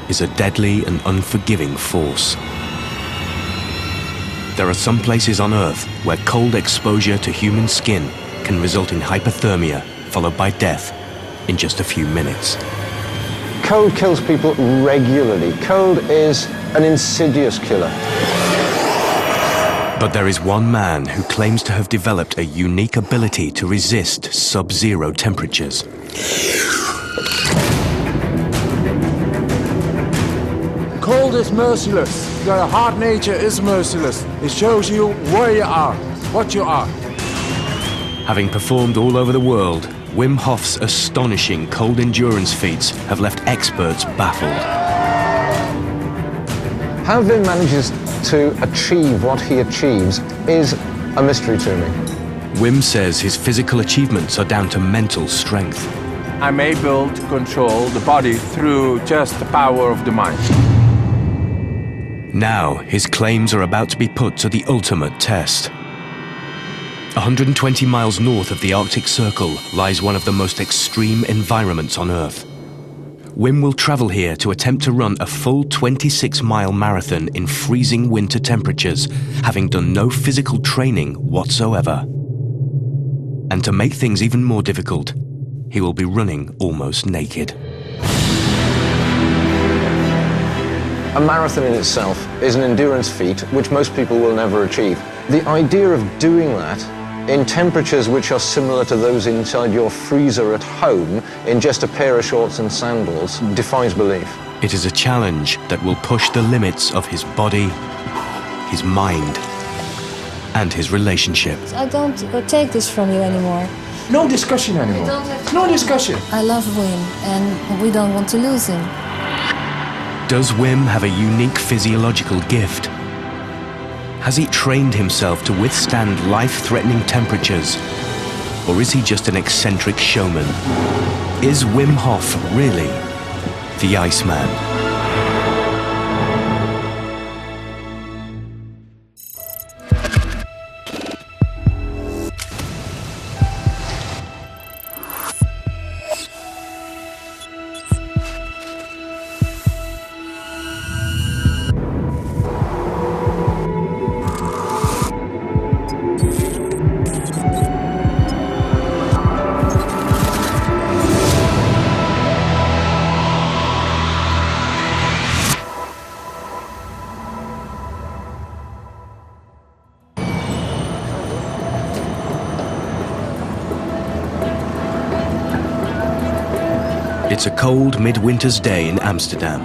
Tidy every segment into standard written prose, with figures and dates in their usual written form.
is a deadly and unforgiving force. There are some places on Earth where cold exposure to human skin can result in hypothermia, followed by death in just a few minutes. Cold kills people regularly. Cold is an insidious killer. But there is one man who claims to have developed a unique ability to resist sub-zero temperatures. Cold is merciless. Your hard nature is merciless. It shows you where you are, what you are. Having performed all over the world, Wim Hof's astonishing cold endurance feats have left experts baffled. How Wim manages to achieve what he achieves is a mystery to me. Wim says his physical achievements are down to mental strength. I'm able to control the body through just the power of the mind. Now, his claims are about to be put to the ultimate test. 120 miles north of the Arctic Circle lies one of the most extreme environments on Earth. Wim will travel here to attempt to run a full 26-mile marathon in freezing winter temperatures, having done no physical training whatsoever. And to make things even more difficult, he will be running almost naked. A marathon in itself is an endurance feat which most people will never achieve. The idea of doing that in temperatures which are similar to those inside your freezer at home in just a pair of shorts and sandals defies belief. It is a challenge that will push the limits of his body, his mind, and his relationships. I don't take this from you anymore. No discussion anymore. No discussion. I love Wim and we don't want to lose him. Does Wim have a unique physiological gift? Has he trained himself to withstand life-threatening temperatures? Or is he just an eccentric showman? Is Wim Hof really the Iceman? It's a cold midwinter's day in Amsterdam.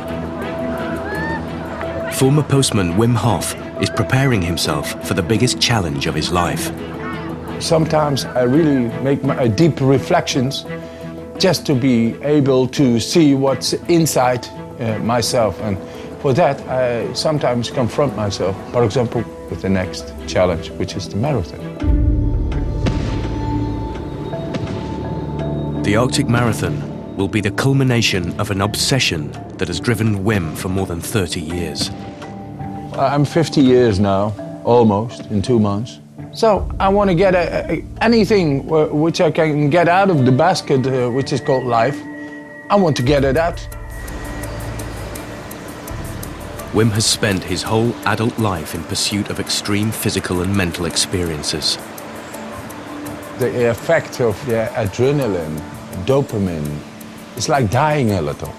Former postman Wim Hof is preparing himself for the biggest challenge of his life. Sometimes I really make deep reflections just to be able to see what's inside myself. And for that, I sometimes confront myself, for example, with the next challenge, which is the marathon. The Arctic Marathon will be the culmination of an obsession that has driven Wim for more than 30 years. I'm 50 years now, almost, in 2 months. So I want to get anything which I can get out of the basket, which is called life. I want to get it out. Wim has spent his whole adult life in pursuit of extreme physical and mental experiences. The effect of the adrenaline, dopamine, it's like dying a little.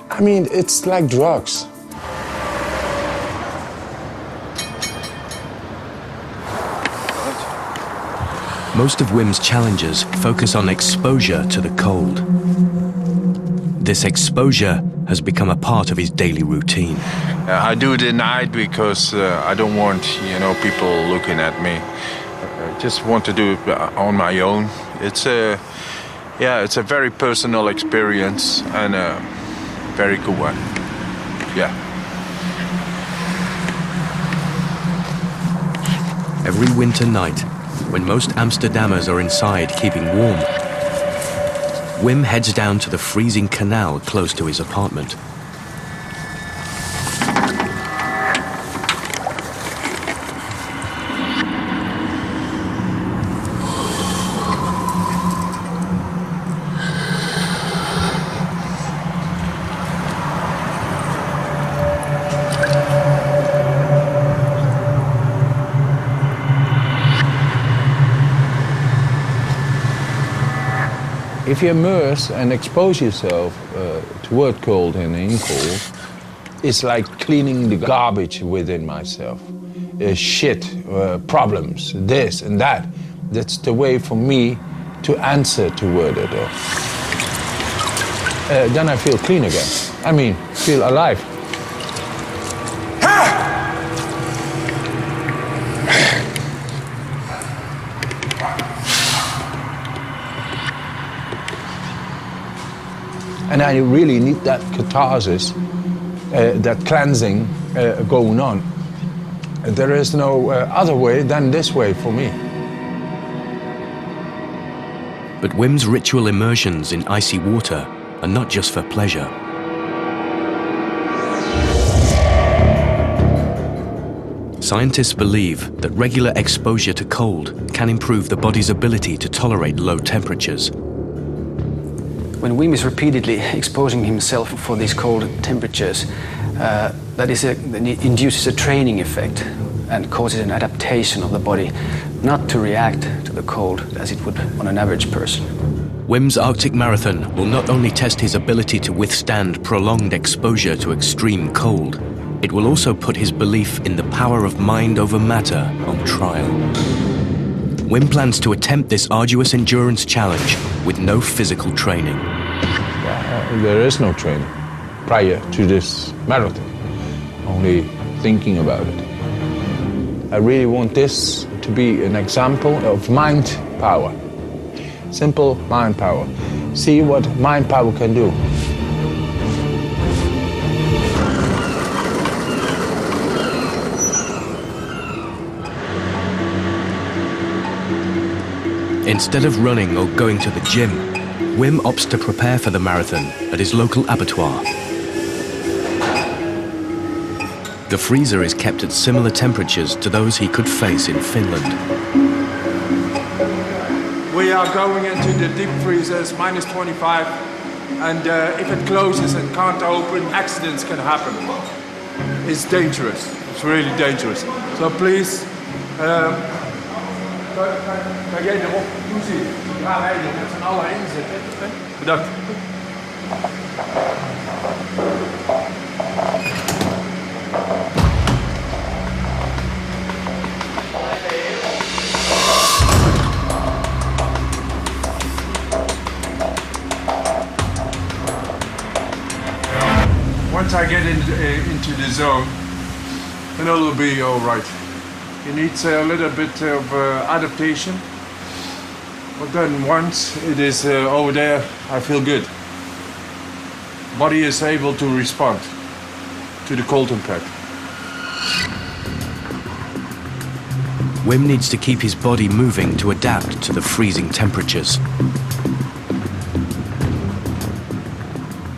I mean, it's like drugs. Most of Wim's challenges focus on exposure to the cold. This exposure has become a part of his daily routine. I do it at night because I don't want, people looking at me. I just want to do it on my own. It's a very personal experience and a very good one. Yeah. Every winter night, when most Amsterdammers are inside keeping warm, Wim heads down to the freezing canal close to his apartment. If you immerse and expose yourself toward cold and in cold, it's like cleaning the garbage within myself. Shit, problems, this and that. That's the way for me to answer toward it. Then I feel clean again. I mean, feel alive. And I really need that catharsis, that cleansing going on. There is no other way than this way for me. But Wim's ritual immersions in icy water are not just for pleasure. Scientists believe that regular exposure to cold can improve the body's ability to tolerate low temperatures. When Wim is repeatedly exposing himself for these cold temperatures, that induces a training effect and causes an adaptation of the body not to react to the cold as it would on an average person. Wim's Arctic Marathon will not only test his ability to withstand prolonged exposure to extreme cold, it will also put his belief in the power of mind over matter on trial. Wim plans to attempt this arduous endurance challenge with no physical training. There is no training prior to this marathon, only thinking about it. I really want this to be an example of mind power. Simple mind power. See what mind power can do. Instead of running or going to the gym, Wim opts to prepare for the marathon at his local abattoir. The freezer is kept at similar temperatures to those he could face in Finland. We are going into the deep freezers, minus 25, and if it closes and can't open, accidents can happen. It's dangerous. It's really dangerous. So please, kan jij erop toezien? Ja, wij met z'n allen inzetten. Bedankt. Once I get into the zone, then it'll be all right. It needs a little bit of adaptation, but then once it is over there, I feel good. Body is able to respond to the cold impact. Wim needs to keep his body moving to adapt to the freezing temperatures.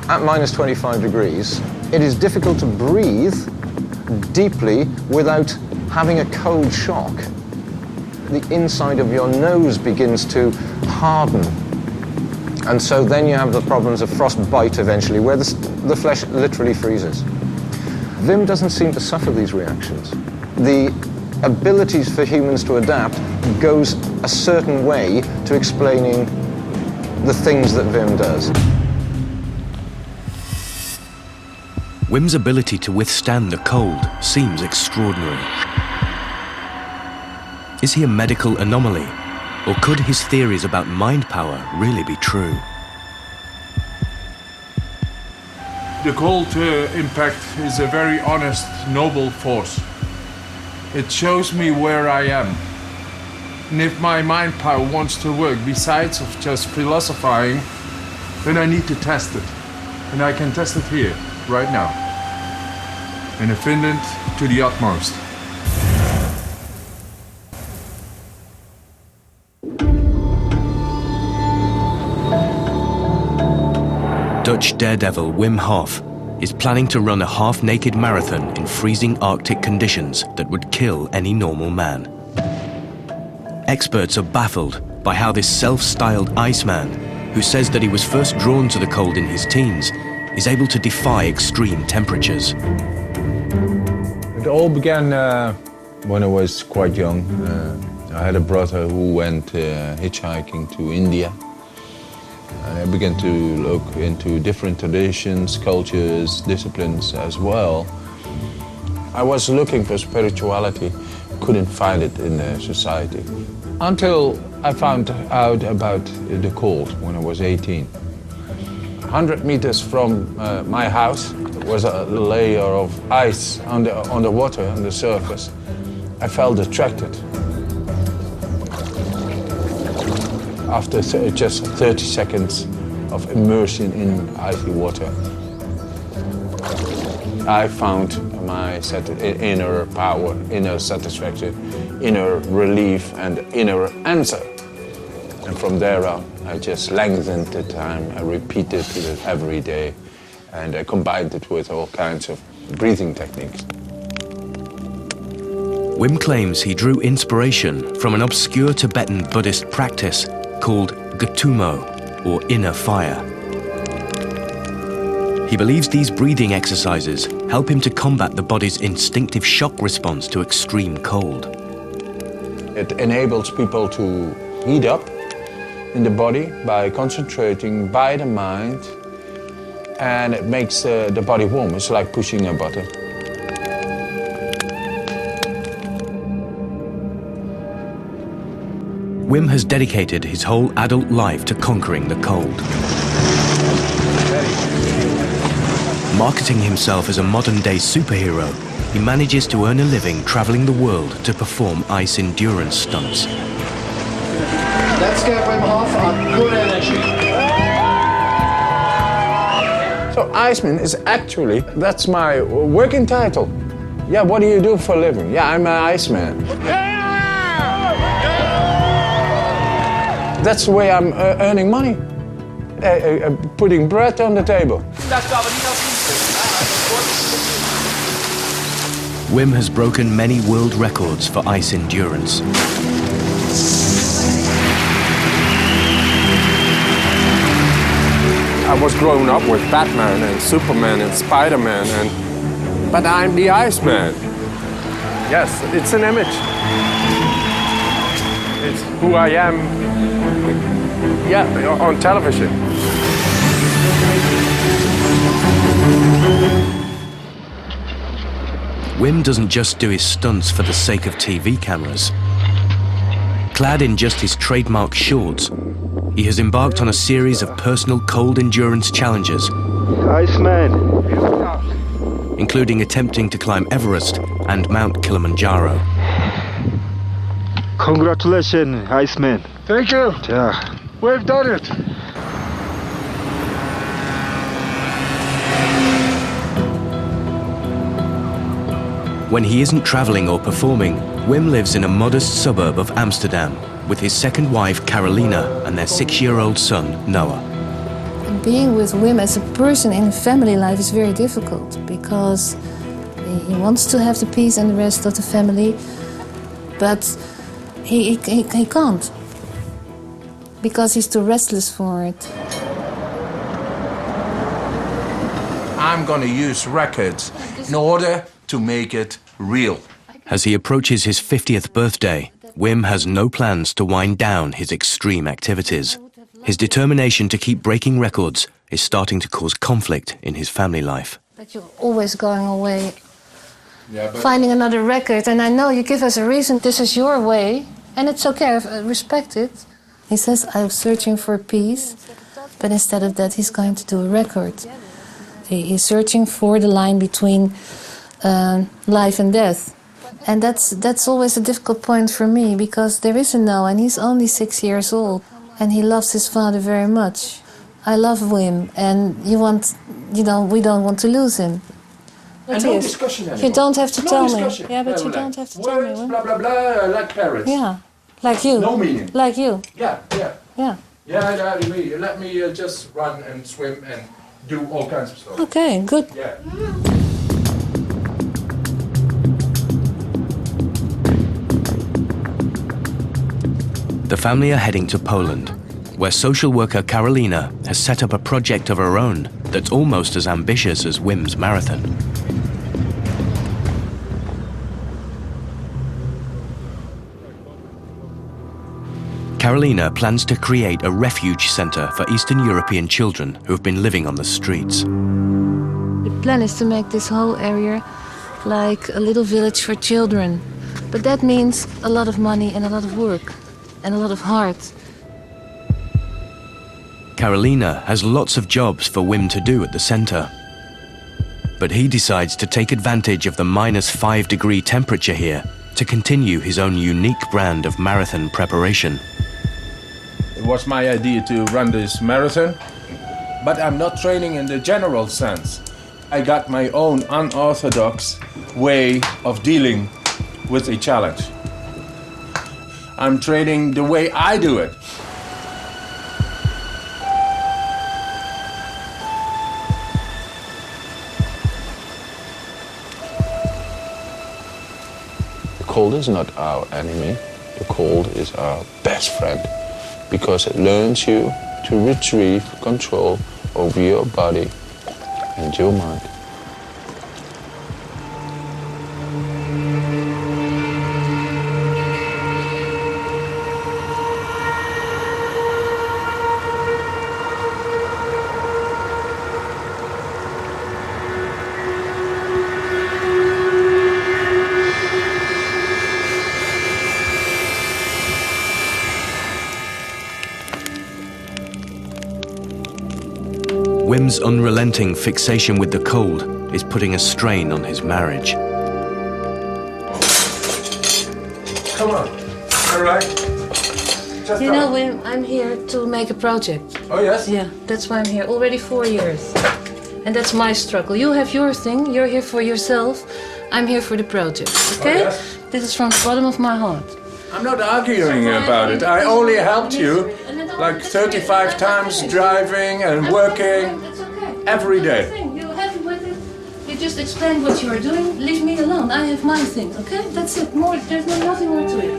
At minus 25 degrees, it is difficult to breathe deeply without having a cold shock. The inside of your nose begins to harden. And so then you have the problems of frostbite eventually, where the flesh literally freezes. Wim doesn't seem to suffer these reactions. The abilities for humans to adapt goes a certain way to explaining the things that Wim does. Wim's ability to withstand the cold seems extraordinary. Is he a medical anomaly, or could his theories about mind power really be true? The cold impact is a very honest, noble force. It shows me where I am. And if my mind power wants to work, besides of just philosophizing, then I need to test it. And I can test it here, right now. In Finland, to the utmost. Dutch daredevil Wim Hof is planning to run a half-naked marathon in freezing Arctic conditions that would kill any normal man. Experts are baffled by how this self-styled Iceman, who says that he was first drawn to the cold in his teens, is able to defy extreme temperatures. It all began when I was quite young. I had a brother who went hitchhiking to India. I began to look into different traditions, cultures, disciplines as well. I was looking for spirituality, couldn't find it in the society. Until I found out about the cold when I was 18. 100 meters from my house was a layer of ice on the water, on the surface. I felt attracted. After just 30 seconds of immersion in icy water, I found my inner power, inner satisfaction, inner relief, and inner answer. And from there on, I just lengthened the time. I repeated it every day, and I combined it with all kinds of breathing techniques. Wim claims he drew inspiration from an obscure Tibetan Buddhist practice called Gatumo, or inner fire. He believes these breathing exercises help him to combat the body's instinctive shock response to extreme cold. It enables people to heat up in the body by concentrating by the mind, and it makes the body warm. It's like pushing a button. Wim has dedicated his whole adult life to conquering the cold. Marketing himself as a modern-day superhero, he manages to earn a living traveling the world to perform ice endurance stunts. Let's get Wim Hof on good energy. So Iceman is actually, that's my working title. Yeah, what do you do for a living? Yeah, I'm an Iceman. That's the way I'm earning money. Putting bread on the table. Wim has broken many world records for ice endurance. I was growing up with Batman and Superman and Spider-Man, but I'm the Iceman. Yes, it's an image. It's who I am, yeah, on television. Wim doesn't just do his stunts for the sake of TV cameras. Clad in just his trademark shorts, he has embarked on a series of personal cold endurance challenges, Iceman. including attempting to climb Everest and Mount Kilimanjaro. Congratulations, Iceman. Thank you. Yeah. We've done it. When he isn't traveling or performing, Wim lives in a modest suburb of Amsterdam with his second wife Carolina and their 6-year-old son Noah. Being with Wim as a person in family life is very difficult because he wants to have the peace and the rest of the family, but he can't because he's too restless for it. I'm gonna use records in order to make it real. As he approaches his 50th birthday, Wim has no plans to wind down his extreme activities. His determination to keep breaking records is starting to cause conflict in his family life. But you're always going away, finding another record, and I know you give us a reason, this is your way, and it's okay, I respect it. He says, I'm searching for peace, but instead of that, he's going to do a record. He's searching for the line between life and death. And that's always a difficult point for me, because there is a no, and he's only 6 years old, and he loves his father very much. I love Wim, and we don't want to lose him. And no discussion anymore. You don't have to tell me. Yeah, but you like don't have to tell me. words, Wim. blah, blah, blah, like parrots. Yeah, like you. No meaning. Like you. Yeah. Yeah. Yeah, let me just run and swim and do all kinds of stuff. Okay, good. Yeah. The family are heading to Poland, where social worker Carolina has set up a project of her own that's almost as ambitious as Wim's marathon. Carolina plans to create a refuge center for Eastern European children who have been living on the streets. The plan is to make this whole area like a little village for children. But that means a lot of money and a lot of work and a lot of heart. Carolina has lots of jobs for Wim to do at the center. But he decides to take advantage of the -5-degree temperature here to continue his own unique brand of marathon preparation. It was my idea to run this marathon, but I'm not training in the general sense. I got my own unorthodox way of dealing with a challenge. I'm training the way I do it. The cold is not our enemy. The cold is our best friend because it learns you to retrieve control over your body and your mind. Wim's unrelenting fixation with the cold is putting a strain on his marriage. Come on, all right? Just You know, Wim, I'm here to make a project. Oh, yes? Yeah, that's why I'm here. Already 4 years. And that's my struggle. You have your thing. You're here for yourself. I'm here for the project, okay? Oh, yes. This is from the bottom of my heart. I'm not arguing about it. I only helped you like 35 times driving and working That's okay. every day. You're happy with it. You just explain what you are doing. Leave me alone. I have my thing, okay? That's it. More. There's nothing more to it.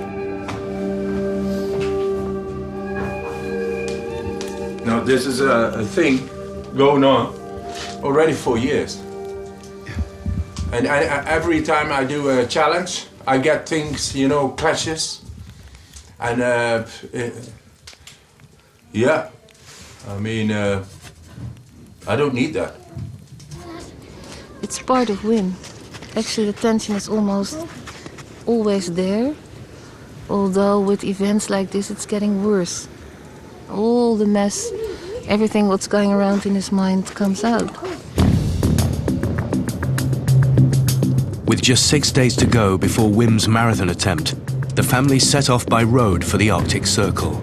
Now, this is a thing going on already for years. And every time I do a challenge, I get things, you know, clashes. And yeah, I mean, I don't need that. It's part of Wim. Actually, the tension is almost always there. Although with events like this, it's getting worse. All the mess, everything what's going around in his mind comes out. With just 6 days to go before Wim's marathon attempt, the family set off by road for the Arctic Circle.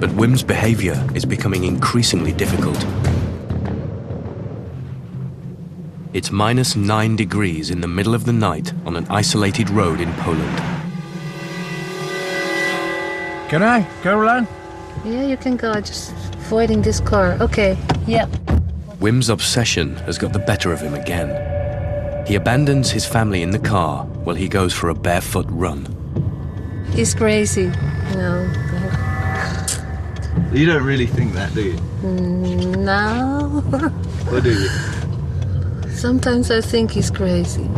But Wim's behavior is becoming increasingly difficult. It's -9 degrees in the middle of the night on an isolated road in Poland. Can I, Caroline? Yeah, you can go. Just avoiding this car. Okay, yeah. Wim's obsession has got the better of him again. He abandons his family in the car while he goes for a barefoot run. He's crazy. No. You don't really think that, do you? No. Or do you? Sometimes I think he's crazy.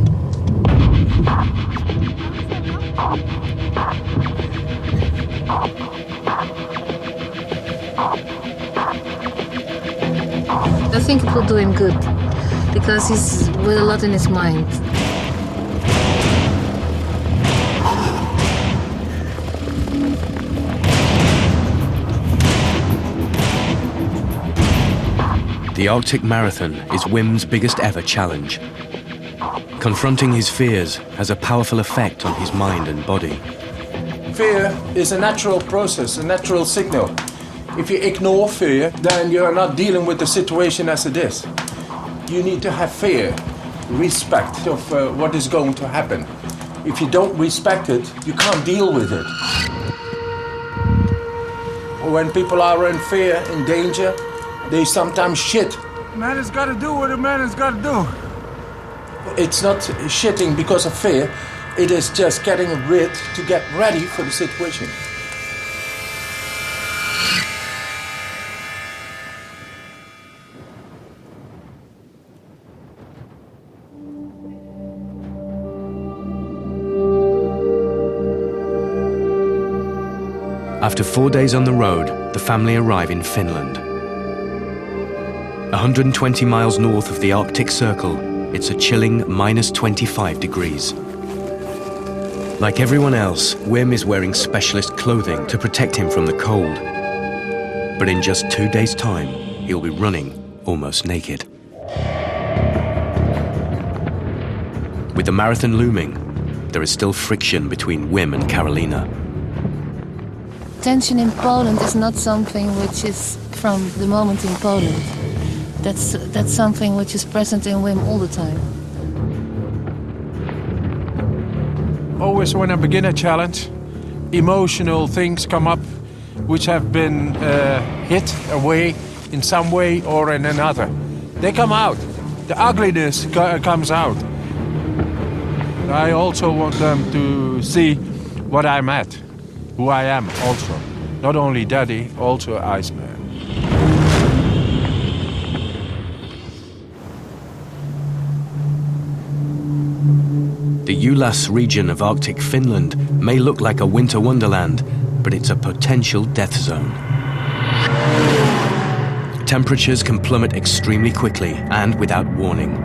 I think it will do him good, because he's with a lot in his mind. The Arctic Marathon is Wim's biggest ever challenge. Confronting his fears has a powerful effect on his mind and body. Fear is a natural process, a natural signal. If you ignore fear, then you are not dealing with the situation as it is. You need to have fear, respect of what is going to happen. If you don't respect it, you can't deal with it. When people are in fear, in danger, they sometimes shit. Man has got to do what a man has got to do. It's not shitting because of fear. It is just getting rid to get ready for the situation. After 4 days on the road, the family arrive in Finland. 120 miles north of the Arctic Circle, it's a chilling -25 degrees. Like everyone else, Wim is wearing specialist clothing to protect him from the cold. But in just 2 days' time, he'll be running almost naked. With the marathon looming, there is still friction between Wim and Carolina. Tension in Poland is not something which is from the moment in Poland. That's something which is present in Wim all the time. Always when I begin a challenge, emotional things come up which have been hit away in some way or in another. They come out. The ugliness comes out. I also want them to see what I'm at, who I am also. Not only Daddy, also Iceman. The Ulas region of Arctic Finland may look like a winter wonderland, but it's a potential death zone. Temperatures can plummet extremely quickly and without warning.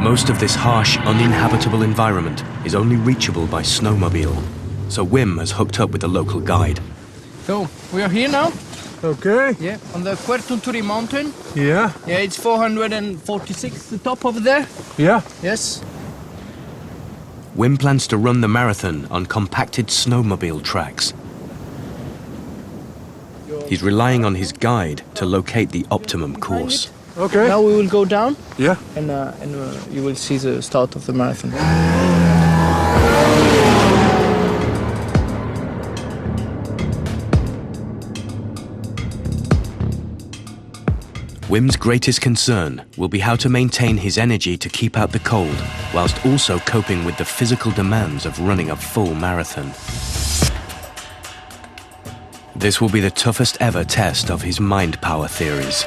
Most of this harsh, uninhabitable environment is only reachable by snowmobile, so Wim has hooked up with a local guide. So, we are here now. Okay. Yeah, on the Quertunturi mountain. Yeah. Yeah, it's 446, the top over there. Yeah. Yes. Wim plans to run the marathon on compacted snowmobile tracks. He's relying on his guide to locate the optimum course. Okay. Now we will go down. Yeah. And you will see the start of the marathon. Wim's greatest concern will be how to maintain his energy to keep out the cold, whilst also coping with the physical demands of running a full marathon. This will be the toughest ever test of his mind power theories.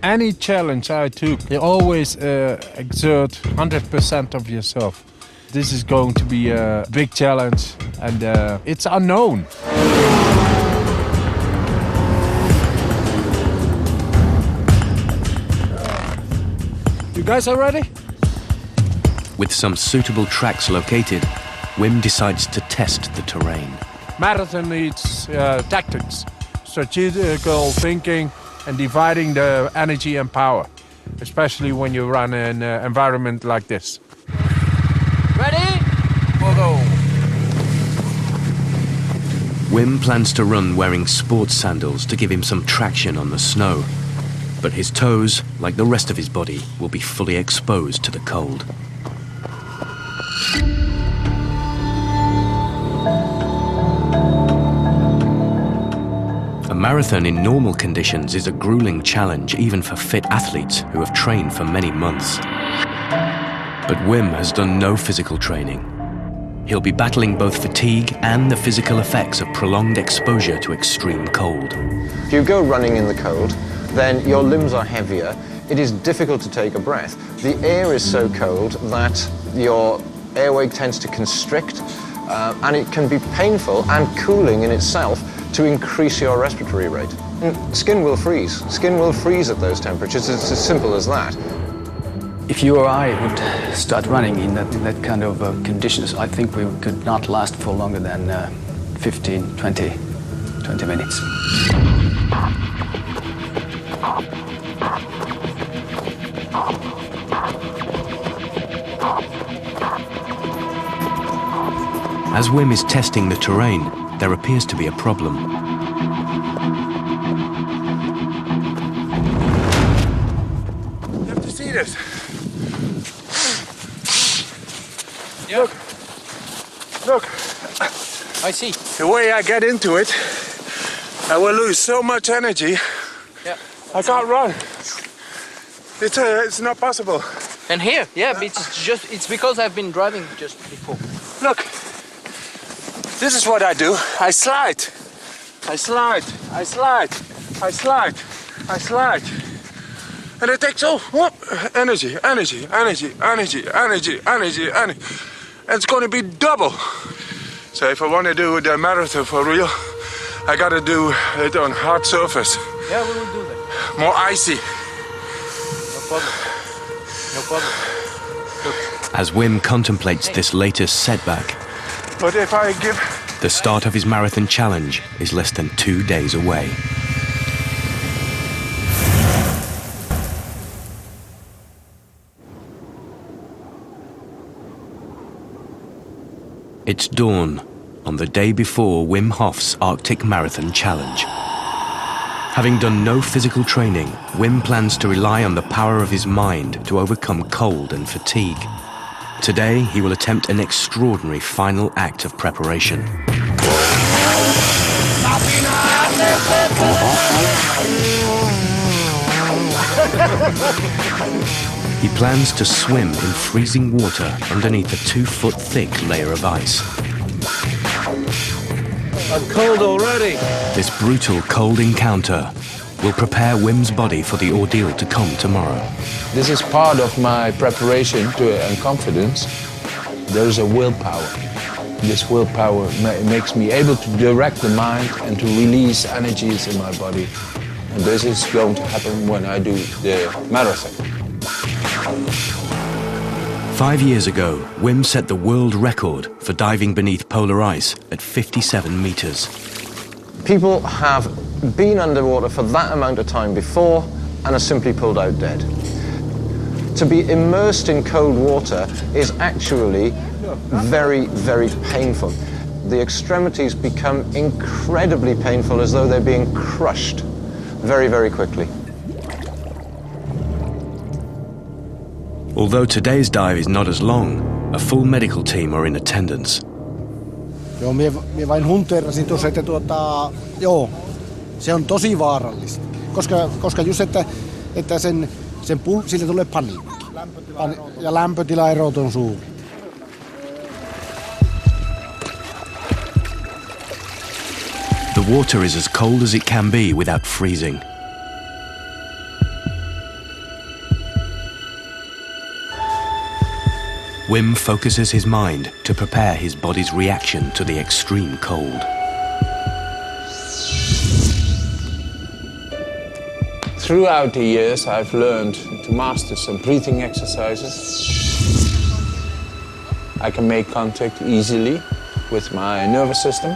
Any challenge I took, you always exert 100% of yourself. This is going to be a big challenge, and it's unknown. You guys are ready? With some suitable tracks located, Wim decides to test the terrain. Marathon needs tactics, strategical thinking, and dividing the energy and power, especially when you run in an environment like this. Ready? We'll go. Wim plans to run wearing sports sandals to give him some traction on the snow, but his toes, like the rest of his body, will be fully exposed to the cold. A marathon in normal conditions is a grueling challenge even for fit athletes who have trained for many months. But Wim has done no physical training. He'll be battling both fatigue and the physical effects of prolonged exposure to extreme cold. If you go running in the cold, then your limbs are heavier. It is difficult to take a breath. The air is so cold that your airway tends to constrict, and it can be painful and cooling in itself to increase your respiratory rate. Skin will freeze. Skin will freeze at those temperatures. It's as simple as that. If you or I would start running in that kind of conditions, I think we could not last for longer than 15, 20 minutes. As Wim is testing the terrain, there appears to be a problem. You have to see this. Yeah. Look. I see. The way I get into it, I will lose so much energy. Yeah. I can't run. It's not possible. And here, yeah, but it's because I've been driving just before. Look. This is what I do. I slide. I slide. I slide. I slide. I slide. And it takes energy. And it's going to be double. So if I want to do the marathon for real, I got to do it on hard surface. Yeah, we will do that. More icy. No problem. No problem. Look. As Wim contemplates this latest setback, But if I give... the start of his marathon challenge is less than 2 days away. It's dawn on the day before Wim Hof's Arctic Marathon Challenge. Having done no physical training, Wim plans to rely on the power of his mind to overcome cold and fatigue. Today, he will attempt an extraordinary final act of preparation. He plans to swim in freezing water underneath a 2-foot-thick layer of ice. I'm cold already. This brutal cold encounter will prepare Wim's body for the ordeal to come tomorrow. This is part of my preparation and confidence. There is a willpower. This willpower makes me able to direct the mind and to release energies in my body. And this is going to happen when I do the marathon. 5 years ago, Wim set the world record for diving beneath polar ice at 57 meters. People have been underwater for that amount of time before and are simply pulled out dead. To be immersed in cold water is actually very, very painful. The extremities become incredibly painful, as though they're being crushed very, very quickly. Although today's dive is not as long, a full medical team are in attendance. Joo, mie vain hunteerasin tuossa, että joo, se on tosi vaarallista. Koska just, että sille tulee paniikki. Ja lämpötilaerot on suuri. The water is as cold as it can be without freezing. Wim focuses his mind to prepare his body's reaction to the extreme cold. Throughout the years, I've learned to master some breathing exercises. I can make contact easily with my nervous system.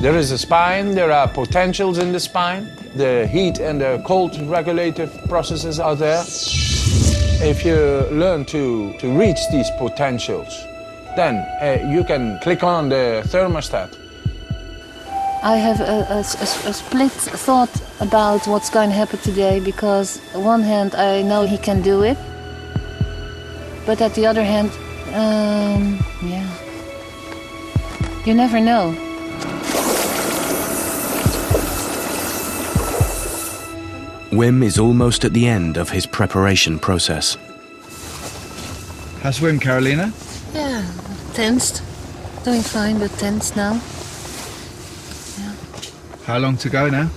There is a spine, there are potentials in the spine. The heat and the cold regulative processes are there. If you learn to reach these potentials, then you can click on the thermostat. I have a split thought about what's going to happen today, because on one hand I know he can do it, but at the other hand, yeah, you never know. Wim is almost at the end of his preparation process. How's Wim, Carolina? Yeah, tensed. Doing fine, but tense now. Yeah. How long to go now?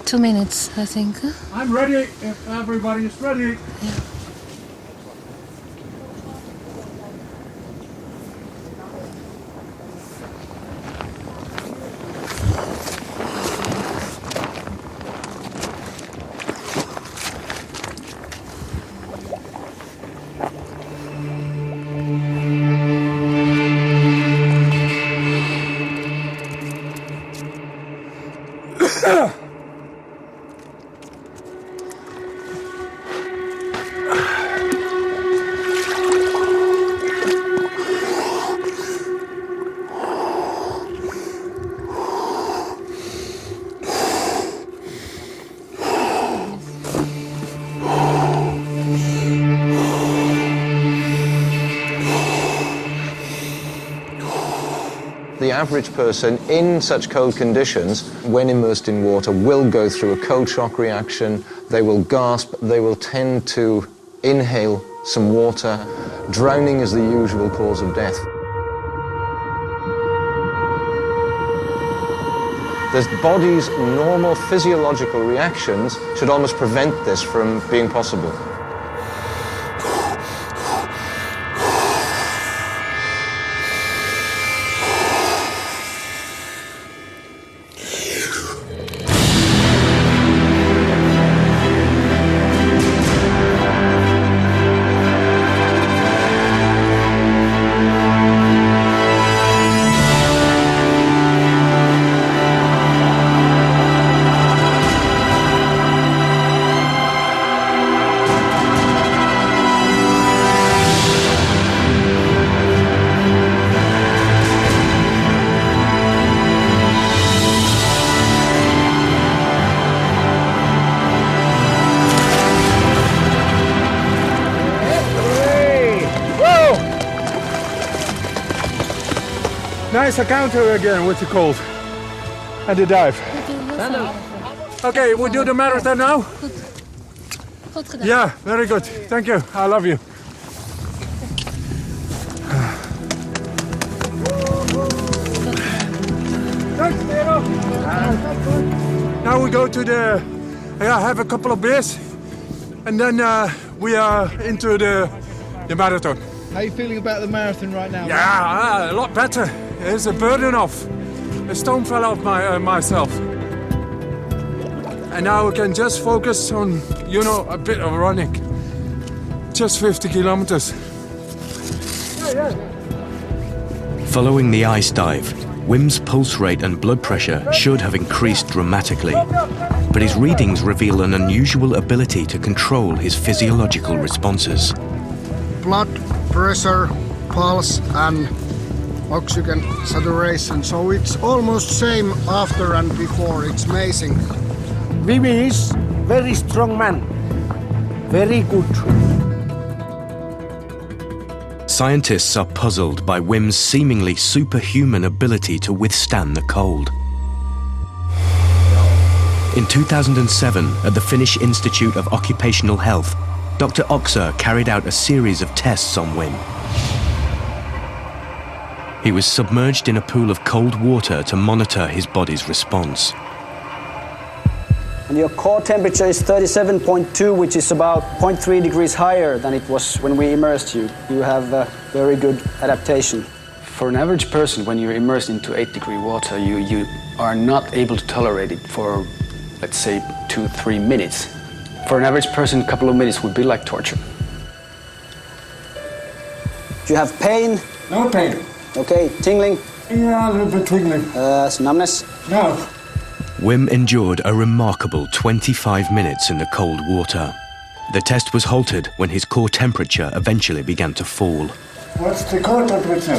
2 minutes, I think. I'm ready if everybody is ready. Yeah. The average person in such cold conditions, when immersed in water, will go through a cold shock reaction. They will gasp, they will tend to inhale some water. Drowning is the usual cause of death. The body's normal physiological reactions should almost prevent this from being possible. Nice encounter again with the cold and the dive. Okay, we do the marathon now? Goed gedaan. Yeah, very good. Thank you. I love you. Thanks, Nero. Now we go to the... have a couple of beers. And then we are into the marathon. How are you feeling about the marathon right now? Yeah, a lot better. There's a burden off. A stone fell off myself. And now we can just focus on, a bit of running. Just 50 kilometers. Following the ice dive, Wim's pulse rate and blood pressure should have increased dramatically. But his readings reveal an unusual ability to control his physiological responses. Blood pressure, pulse and oxygen saturation, so it's almost same after and before. It's amazing. Wim is very strong man, very good. Scientists are puzzled by Wim's seemingly superhuman ability to withstand the cold. In 2007, at the Finnish Institute of Occupational Health, Dr. Oksa carried out a series of tests on Wim. He was submerged in a pool of cold water to monitor his body's response. And your core temperature is 37.2, which is about 0.3 degrees higher than it was when we immersed you. You have a very good adaptation. For an average person, when you're immersed into 8-degree water, you are not able to tolerate it for, let's say, 2-3 minutes. For an average person, a couple of minutes would be like torture. Do you have pain? No pain. Okay, tingling? Yeah, a little bit tingling. Numbness? No. Wim endured a remarkable 25 minutes in the cold water. The test was halted when his core temperature eventually began to fall. What's the core temperature?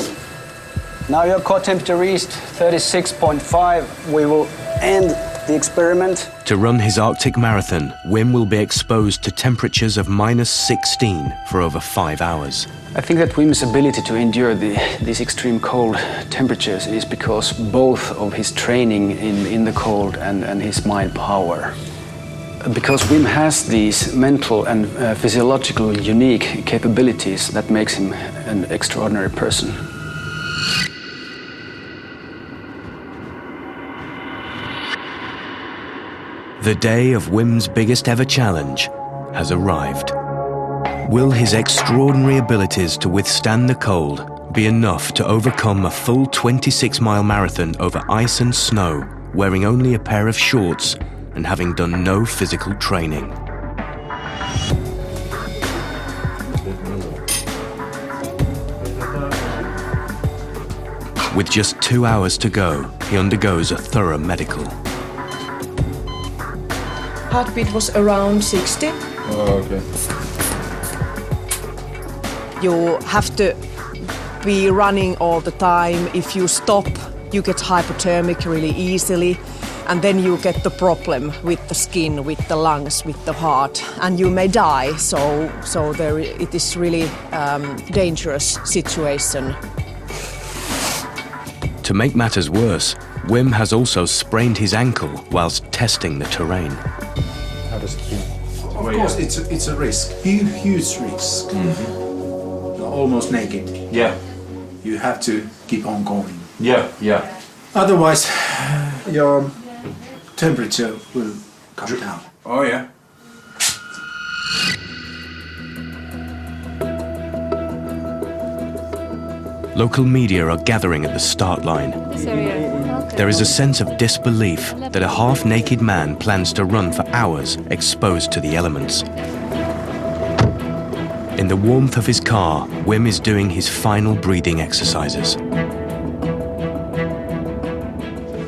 Now your core temperature reached 36.5. We will end the experiment. To run his Arctic marathon, Wim will be exposed to temperatures of -16 for over 5 hours. I think that Wim's ability to endure these extreme cold temperatures is because both of his training in the cold and his mind power. Because Wim has these mental and physiological unique capabilities that makes him an extraordinary person. The day of Wim's biggest ever challenge has arrived. Will his extraordinary abilities to withstand the cold be enough to overcome a full 26-mile marathon over ice and snow, wearing only a pair of shorts and having done no physical training? With just 2 hours to go, he undergoes a thorough medical. Heartbeat was around 60. Oh, okay. You have to be running all the time. If you stop, you get hypothermic really easily, and then you get the problem with the skin, with the lungs, with the heart, and you may die. So it is really dangerous situation. To make matters worse, Wim has also sprained his ankle whilst testing the terrain. How does it feel? Of course, it's a risk, huge risk. Mm-hmm. You're almost naked. Yeah. You have to keep on going. Yeah. Otherwise, your temperature will come down. Oh, yeah. Local media are gathering at the start line. There is a sense of disbelief that a half-naked man plans to run for hours exposed to the elements. In the warmth of his car, Wim is doing his final breathing exercises.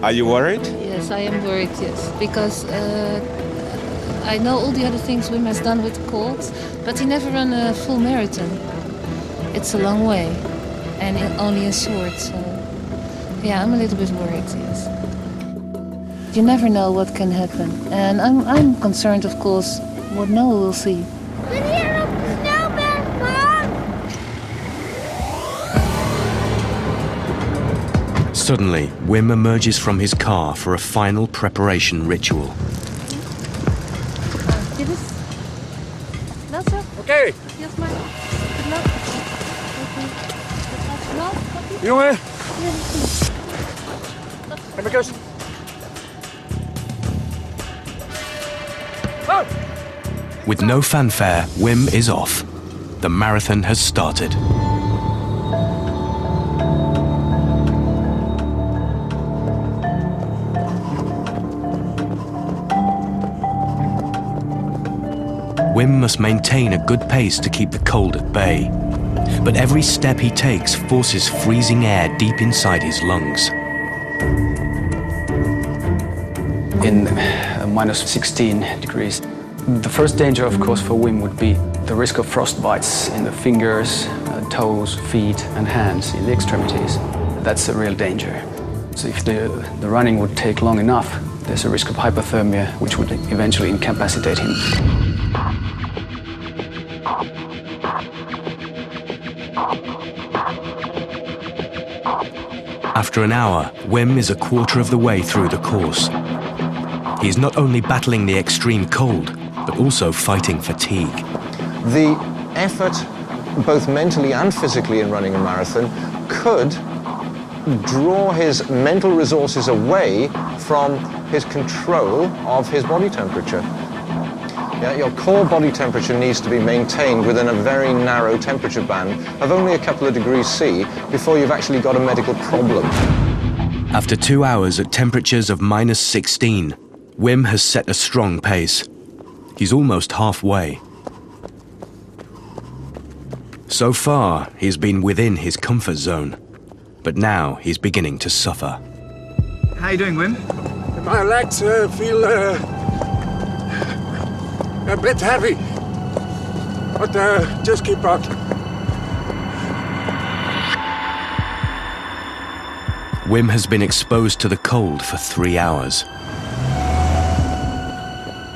Are you worried? Yes, I am worried, yes. Because I know all the other things Wim has done with colds, but he never ran a full marathon. It's a long way, and only in short, so... Yeah, I'm a little bit worried, yes. You never know what can happen. And I'm concerned, of course, what Noah will see. Suddenly, Wim emerges from his car for a final preparation ritual. Okay. Jongen. Heb ik eens. With no fanfare, Wim is off. The marathon has started. Wim must maintain a good pace to keep the cold at bay. But every step he takes forces freezing air deep inside his lungs. In minus 16 degrees. The first danger, of course, for Wim would be the risk of frostbites in the fingers, toes, feet and hands, in the extremities. That's a real danger. So if the running would take long enough, there's a risk of hypothermia, which would eventually incapacitate him. After an hour, Wim is a quarter of the way through the course. He is not only battling the extreme cold, but also fighting fatigue. The effort, both mentally and physically in running a marathon, could draw his mental resources away from his control of his body temperature. Yeah, your core body temperature needs to be maintained within a very narrow temperature band of only a couple of degrees C before you've actually got a medical problem. After 2 hours at temperatures of minus 16, Wim has set a strong pace. He's almost halfway. So far, he's been within his comfort zone, but now he's beginning to suffer. How you doing, Wim? My legs feel a bit heavy, but just keep on. Wim has been exposed to the cold for 3 hours.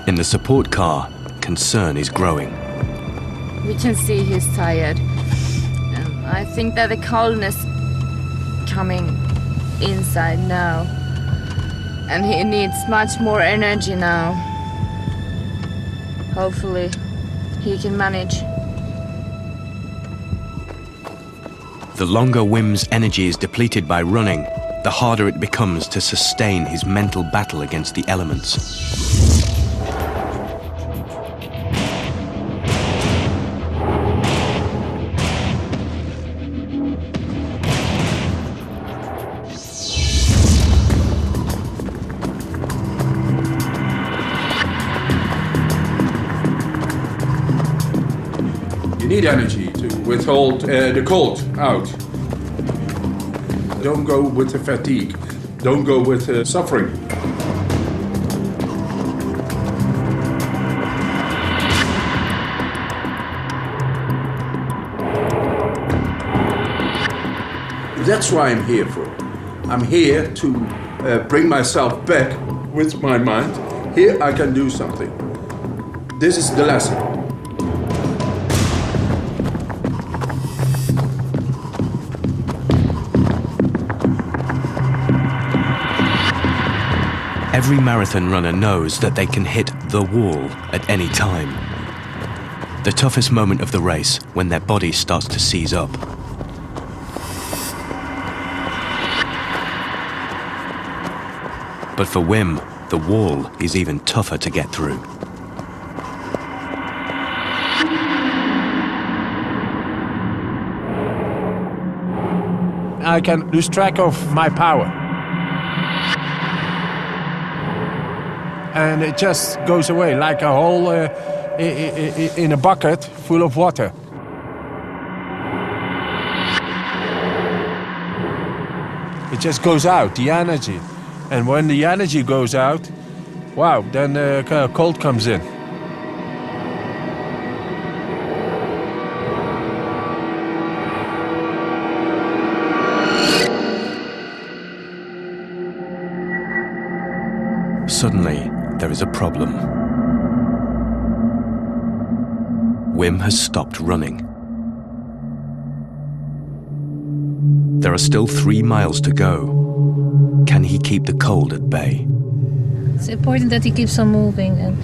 In the support car, concern is growing. We can see he's tired. I think that the coldness coming inside now. And he needs much more energy now. Hopefully, he can manage. The longer Wim's energy is depleted by running, the harder it becomes to sustain his mental battle against the elements. You need energy to withhold the cold out. Don't go with the fatigue. Don't go with the suffering. That's why I'm here for. I'm here to bring myself back with my mind. Here I can do something. This is the lesson. Every marathon runner knows that they can hit the wall at any time. The toughest moment of the race, when their body starts to seize up. But for Wim, the wall is even tougher to get through. I can lose track of my power. And it just goes away like a hole in a bucket full of water. It just goes out, the energy. And when the energy goes out, wow, then the cold comes in. Suddenly, there is a problem. Wim has stopped running. There are still 3 miles to go. can he keep the cold at bay. It's important that he keeps on moving, and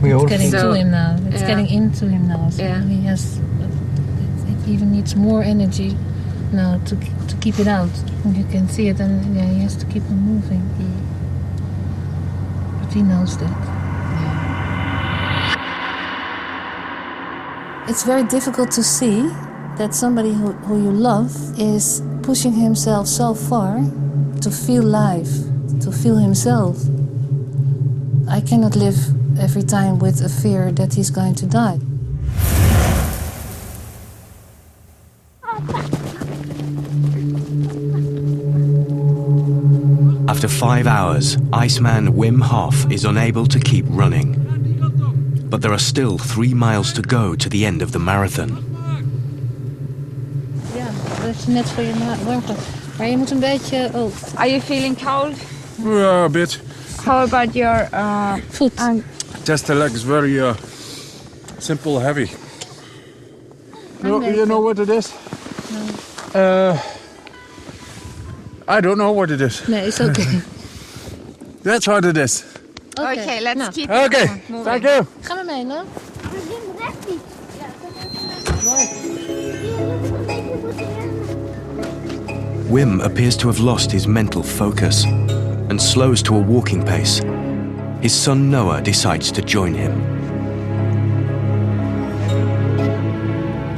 it's getting to him now. It's getting into him now. So he has. It even needs more energy now to keep it out. And you can see it, and he has to keep on moving. But he knows that. It's very difficult to see that somebody who you love is pushing himself so far to feel life, to feel himself. I cannot live every time with a fear that he's going to die. After 5 hours, Iceman Wim Hof is unable to keep running. But there are still 3 miles to go to the end of the marathon. Ja, dat is net voor je warmte. Maar je moet een beetje... Oh. Are you feeling cold? Yeah, a bit. How about your foot? Just the legs, very simple, heavy. You know what it is? No. I don't know what it is. No, it's okay. That's what it is. Okay, let's keep Okay, moving. thank you. Ga maar mee, no? Wim appears to have lost his mental focus and slows to a walking pace. His son Noah decides to join him.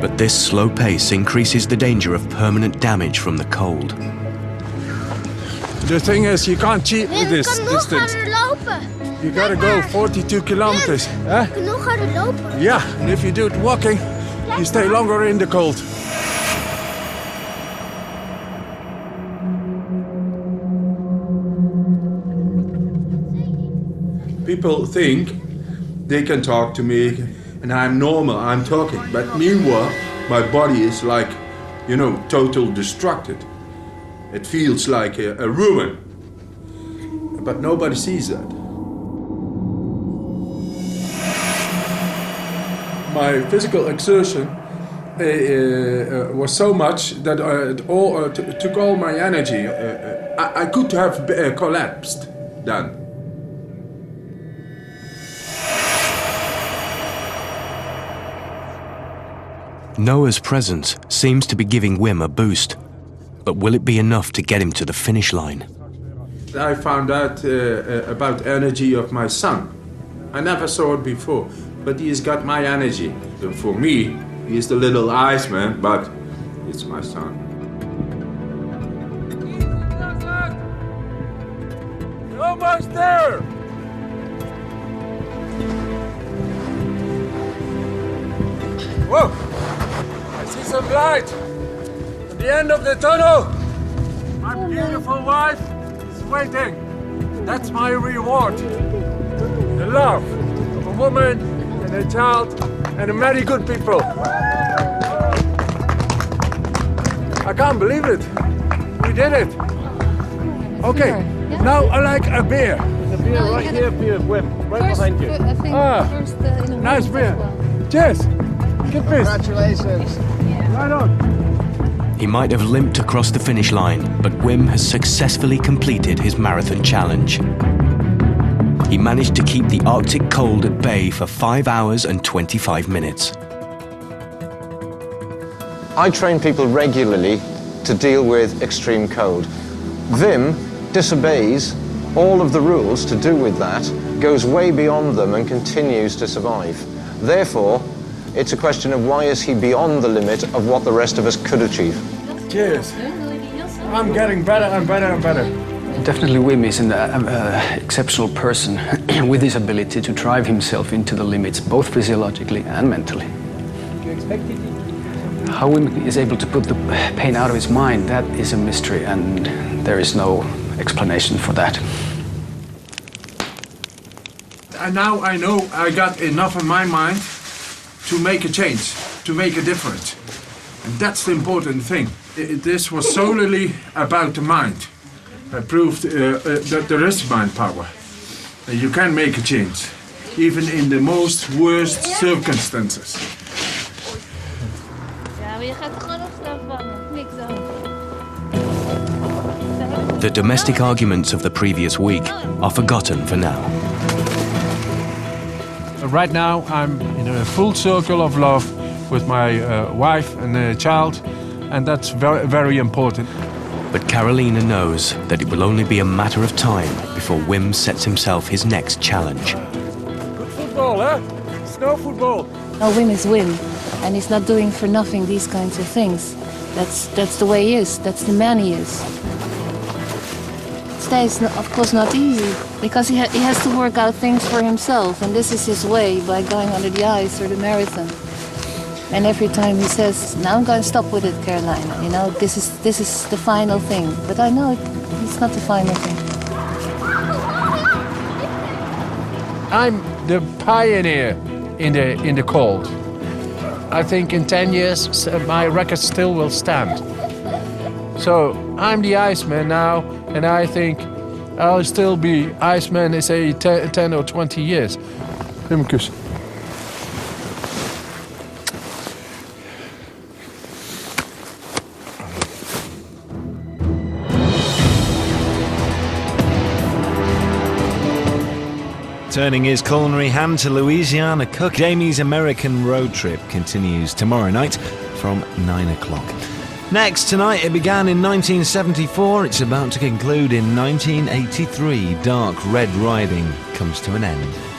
But this slow pace increases the danger of permanent damage from the cold. The thing is, you can't cheat with this distance. You gotta go 42 kilometers. Huh? Yeah, and if you do it walking, you stay longer in the cold. People think they can talk to me and I'm normal, I'm talking. But meanwhile, my body is like, you know, total destructed. It feels like a ruin. But nobody sees that. My physical exertion was so much that it took all my energy. I could have collapsed then. Noah's presence seems to be giving Wim a boost, but will it be enough to get him to the finish line? I found out about energy of my son. I never saw it before, but he's got my energy. So for me, he's the little Iceman, but it's my son. You're almost there! Whoa! I see some light at the end of the tunnel. My beautiful wife is waiting. That's my reward. The love of a woman and a child and a many good people. I can't believe it. We did it. Okay, now I like a beer. There's a beer right here for you, Wim. Right behind you. Nice beer. Cheers. Good piece. Congratulations. Right on. He might have limped across the finish line, but Wim has successfully completed his marathon challenge. He managed to keep the Arctic cold at bay for 5 hours and 25 minutes. I train people regularly to deal with extreme cold. Wim disobeys all of the rules to do with that, goes way beyond them and continues to survive. Therefore, it's a question of why is he beyond the limit of what the rest of us could achieve. Cheers. I'm getting better and better and better. Definitely Wim is an exceptional person with his ability to drive himself into the limits, both physiologically and mentally. How Wim is able to put the pain out of his mind, that is a mystery, and there is no explanation for that. And now I know I got enough in my mind to make a change, to make a difference. And that's the important thing. This was solely about the mind. I proved that there is mind power. And you can make a change, even in the most worst circumstances. Ja, maar je gaat gewoon op vangen. Niks aan. The domestic arguments of the previous week are forgotten for now. Right now, I'm in a full circle of love with my wife and child, and that's very, very important. But Carolina knows that it will only be a matter of time before Wim sets himself his next challenge. Good football, eh? Snow football. No, Wim is Wim, and he's not doing for nothing these kinds of things. That's the way he is. That's the man he is. Today is, of course, not easy, because he has to work out things for himself, and this is his way, by going under the ice or the marathon. And every time he says, now I'm going to stop with it, Carolina. You know, this is the final thing. But I know it's not the final thing. I'm the pioneer in the cold. I think in 10 years my record still will stand. So I'm the Iceman now, and I think I'll still be Iceman in say 10 or 20 years. Give me a kiss. Turning his culinary hand to Louisiana cook, Jamie's American road trip continues tomorrow night from 9 o'clock. Next, tonight, it began in 1974. It's about to conclude in 1983. Dark Red Riding comes to an end.